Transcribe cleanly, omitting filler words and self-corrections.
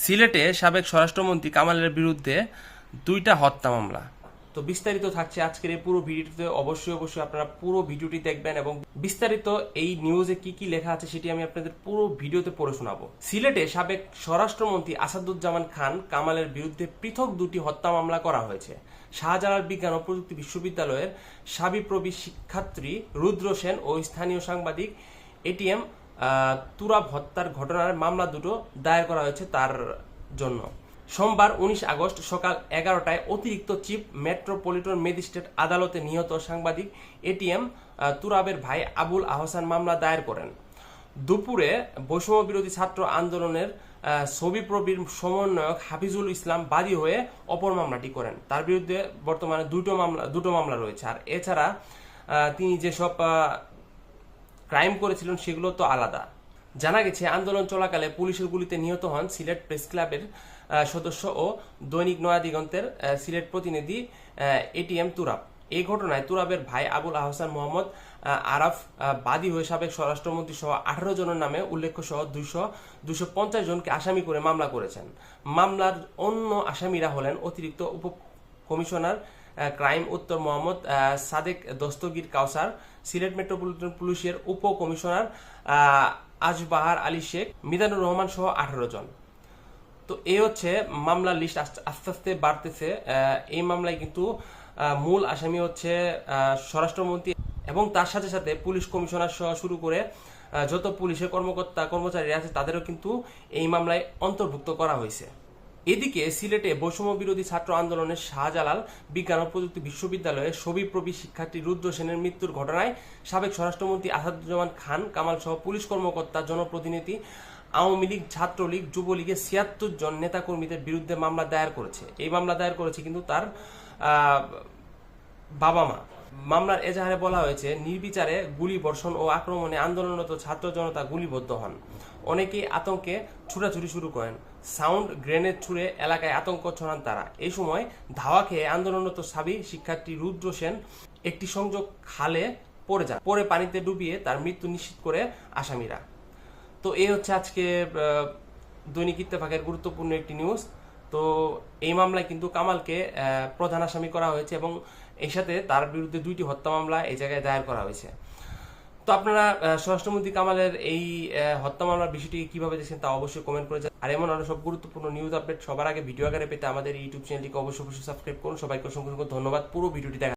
সিলেটে সাবেক স্বরাষ্ট্রমন্ত্রী কামালের বিরুদ্ধে 2টা হত্যা মামলা। তো বিস্তারিত থাকছে আজকের এই পুরো ভিডিওতে। অবশ্যই আপনারা পুরো ভিডিওটি দেখবেন এবং বিস্তারিত এই নিউজে কি কি লেখা আছে সেটি আমি আপনাদের পুরো ভিডিওতে পড়ে শোনাবো। সিলেটে সাবেক স্বরাষ্ট্রমন্ত্রী আসাদুজ্জামান খান কামালের বিরুদ্ধে পৃথক 2টি হত্যা মামলা করা হয়েছে। শাহজালাল বিজ্ঞান ও প্রযুক্তি বিশ্ববিদ্যালয়ের সাবিপ্রবি শিক্ষার্থী রুদ্র সেন ও স্থানীয় সাংবাদিক এটিএম তুরাব হত্যার ঘটনার মামলা দুটো দায়ের করা হয়েছে তার জন্য। সোমবার 19 আগস্ট সকাল 11টায় অতিরিক্ত চিফ মেট্রোপলিটন ম্যাজিস্ট্রেট আদালতে নিহত সাংবাদিক এটিএম তুরাবের ভাই আবুল আহসান মামলা দায়ের করেন। দুপুরে বৈষম্য বিরোধী ছাত্র আন্দোলনের ছবিপ্রবির সমন্বয়ক হাফিজুল ইসলাম বাদী হয়ে অপর মামলাটি করেন। তার বিরুদ্ধে বর্তমানে দুটো মামলা রয়েছে। আর এছাড়া তিনি যেসব ক্রাইম করেছিলেন সেগুলো তো আলাদা। জানা গেছে আন্দোলন চলাকালে পুলিশের গুলিতে নিহত হন সিলেট প্রেস ক্লাবের সদস্য ও দৈনিক নয়া দিগন্তের সিলেট প্রতিনিধি এটিএম তুরাব। এই ঘটনায় তুরাবের ভাই আবুল আহসান মোহাম্মদ আরাফ বাদী হয়ে সাবেক স্বরাষ্ট্রমন্ত্রী সহ 18 জনের নামে উল্লেখ্য সহ 250 জনকে আসামি করে মামলা করেছেন। মামলার অন্য আসামিরা হলেন অতিরিক্ত উপ কমিশনার ক্রাইম উত্তর মোহাম্মদ সাদেক দস্তগীর কাউসার, সিলেট মেট্রোপলিটন পুলিশের উপ কমিশনার আজবাহার আলী শেখ, মিজানুর রহমান সহ 18 জন। তো এই হচ্ছে মামলার লিস্ট আস্তে আস্তে বাড়তেছে। এই মামলায় কিন্তু মূল আসামি হচ্ছে স্বরাষ্ট্রমন্ত্রী এবং তার সাথে সাথে পুলিশ কমিশনার সহ শুরু করে যত পুলিশের কর্মচারী আছে তাদেরও কিন্তু এই মামলায় অন্তর্ভুক্ত করা হয়েছে। এদিকে সিলেটে বৈষম্য বিরোধী ছাত্র আন্দোলনের শাহজালাল বিজ্ঞান ও প্রযুক্তি বিশ্ববিদ্যালয়ের সবিপ্রবি শিক্ষার্থী রুদ্র সেনের মৃত্যুর ঘটনায় সাবেক স্বরাষ্ট্রমন্ত্রী আসাদুজ্জামান খান কামাল সহ পুলিশ কর্মকর্তা, জনপ্রতিনিধি, আওয়ামী লীগ, ছাত্রলীগ, যুবলীগের 76 জন নেতাকর্মীদের বিরুদ্ধে মামলা দায়ের করেছে। এই মামলা দায়ের করেছে কিন্তু তার বাবা মা। মামলার এজাহারে বলা হয়েছে, নির্বিচারে গুলি বর্ষণ ও আক্রমণে আন্দোলনরত ছাত্র জনতা গুলিবদ্ধ হন। অনেকেই আতঙ্কে ছুটাছুটি শুরু করেন। সাউন্ড গ্রেনেড ছুড়ে এলাকায় আতঙ্ক ছড়ান তারা। এই সময় ধাওয়া খেয়ে আন্দোলনরত সাবি শিক্ষার্থী রুদ্র সেন একটি সংযোগ খালে পড়ে যান। পরে পানিতে ডুবিয়ে তার মৃত্যু নিশ্চিত করে আসামিরা। তো এই হচ্ছে আজকে দৈনিক ইত্তেফাকের গুরুত্বপূর্ণ একটি নিউজ। তো এই মামলায় কিন্তু কামালকে প্রধান আসামি করা হয়েছে এবং এর সাথে তার বিরুদ্ধে 2টি হত্যা মামলা এই জায়গায় দায়ের করা হয়েছে। তো আপনারা স্বরাষ্ট্রমন্ত্রী কামালের এই হত্যা মামলার বিষয়টি কিভাবে দেখছেন তা অবশ্যই কমেন্ট করে যান। আর এমন আরো সব গুরুত্বপূর্ণ নিউজ আপডেট সবার আগে ভিডিও আকারে পেতে আমাদের ইউটিউব চ্যানেলটিকে অবশ্যই সাবস্ক্রাইব করুন। সবাইকে অসংখ্য ধন্যবাদ পুরো ভিডিওটি দেখা।